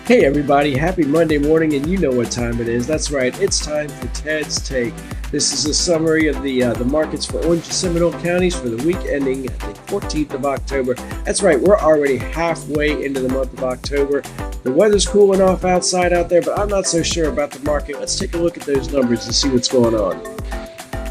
Hey everybody, happy Monday morning, and you know what time it is. That's right, it's time for Ted's Take. This is a summary of the markets for Orange and Seminole counties for the week ending the 14th of October. That's right, we're already halfway into the month of October. The weather's cooling off outside out there, but I'm not so sure about the market. Let's take a look at those numbers and see what's going on.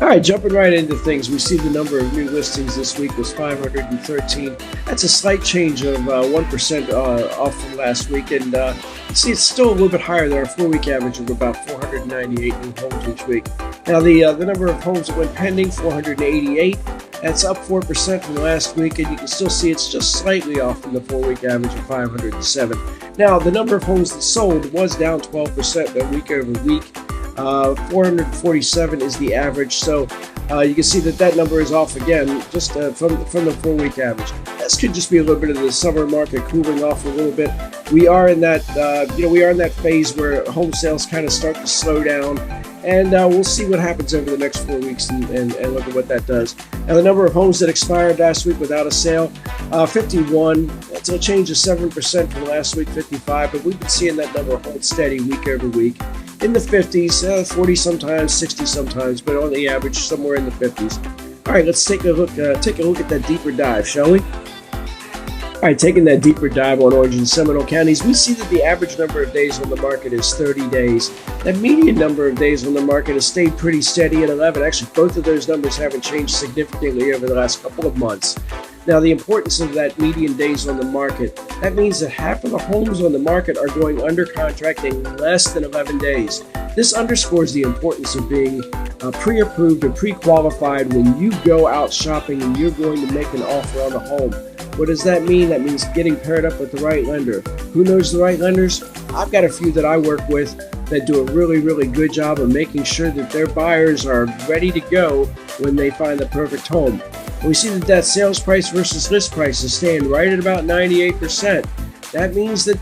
All right, jumping right into things, we see the number of new listings this week was 513. That's a slight change of 1% off from last week, and you see it's still a little bit higher than our 4-week average of about 498 new homes each week. Now, the number of homes that went pending, 488. That's up 4% from last week, and you can still see it's just slightly off from the 4-week average of 507. Now, the number of homes that sold was down 12% week over week. 447 is the average, so you can see that number is off again just from the 4-week average. This could just be a little bit of the summer market cooling off a little bit. We are in that phase where home sales kind of start to slow down, and we'll see what happens over the next 4 weeks and look at what that does. Now, the number of homes that expired last week without a sale, 51. That's a change of 7% from last week, 55, but we've been seeing that number hold steady week over week. In the 50s, 40 sometimes, 60 sometimes, but on the average, somewhere in the 50s. All right, let's take a look at that deeper dive, shall we? All right, taking that deeper dive on Orange and Seminole counties, we see that the average number of days on the market is 30 days. That median number of days on the market has stayed pretty steady at 11. Actually, both of those numbers haven't changed significantly over the last couple of months. Now, the importance of that median days on the market, that means that half of the homes on the market are going under contract in less than 11 days. This underscores the importance of being pre-approved and pre-qualified when you go out shopping and you're going to make an offer on the home. What does that mean? That means getting paired up with the right lender. Who knows the right lenders? I've got a few that I work with that do a really, really good job of making sure that their buyers are ready to go when they find the perfect home. We see that sales price versus list price is staying right at about 98%. That means that,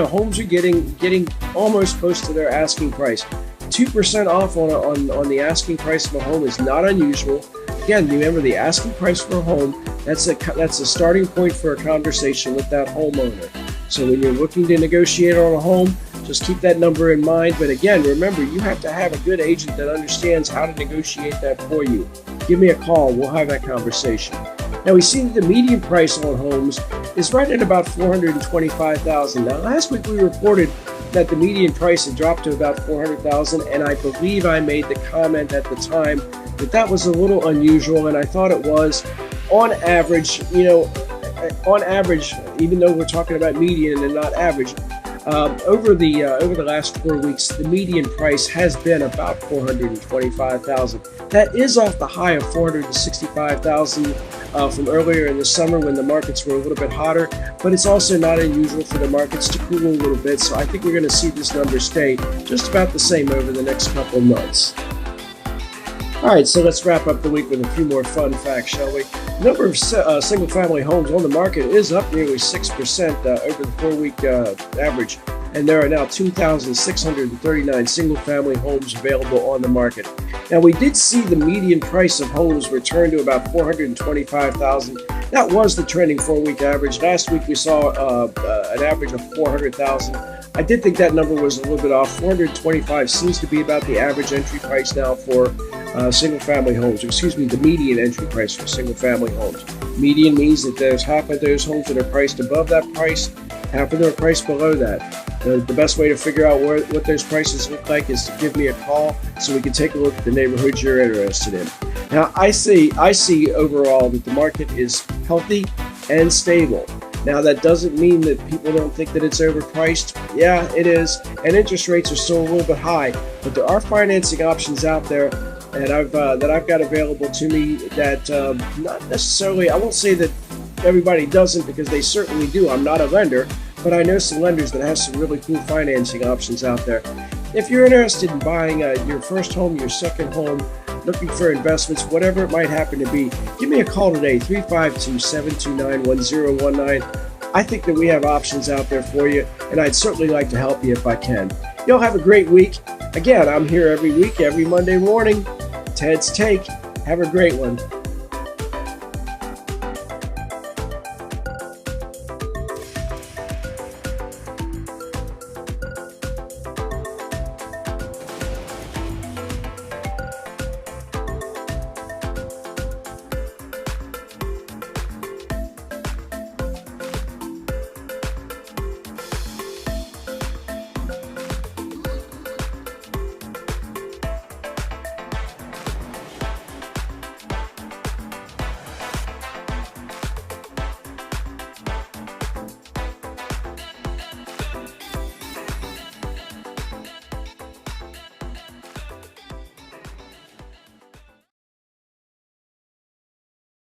homes are getting almost close to their asking price. 2% off on the asking price of a home is not unusual. Again, remember the asking price for a home, that's a starting point for a conversation with that homeowner. So when you're looking to negotiate on a home, just keep that number in mind. But again, remember, you have to have a good agent that understands how to negotiate that for you. Give me a call. We'll have that conversation. Now, we see that the median price on homes is right at about $425,000. Now, last week we reported that the median price had dropped to about $400,000, and I believe I made the comment at the time that was a little unusual, and I thought it was. On average, even though we're talking about median and not average, over the last 4 weeks, the median price has been about $425,000. That is off the high of $465,000 from earlier in the summer when the markets were a little bit hotter, but it's also not unusual for the markets to cool a little bit, so I think we're going to see this number stay just about the same over the next couple of months. All right, so let's wrap up the week with a few more fun facts, shall we? The number of single-family homes on the market is up nearly 6% over the 4-week average, and there are now 2,639 single-family homes available on the market. Now, we did see the median price of homes return to about $425,000. That was the trending 4-week average. Last week, we saw an average of $400,000. I did think that number was a little bit off. $425,000 seems to be about the average entry price now for single-family homes. The median entry price for single-family homes. Median means that there's half of those homes that are priced above that price, half of them are priced below that. The best way to figure out what those prices look like is to give me a call so we can take a look at the neighborhoods you're interested in. Now, I see overall that the market is healthy and stable. Now, that doesn't mean that people don't think that it's overpriced. Yeah, it is. And interest rates are still a little bit high, but there are financing options out there that I've got available to me that not necessarily, I won't say that everybody doesn't, because they certainly do. I'm not a lender, but I know some lenders that have some really cool financing options out there. If you're interested in buying your first home, your second home, looking for investments, whatever it might happen to be, give me a call today, 352-729-1019. I think that we have options out there for you, and I'd certainly like to help you if I can. Y'all have a great week. Again, I'm here every week, every Monday morning. Ted's Take. Have a great one.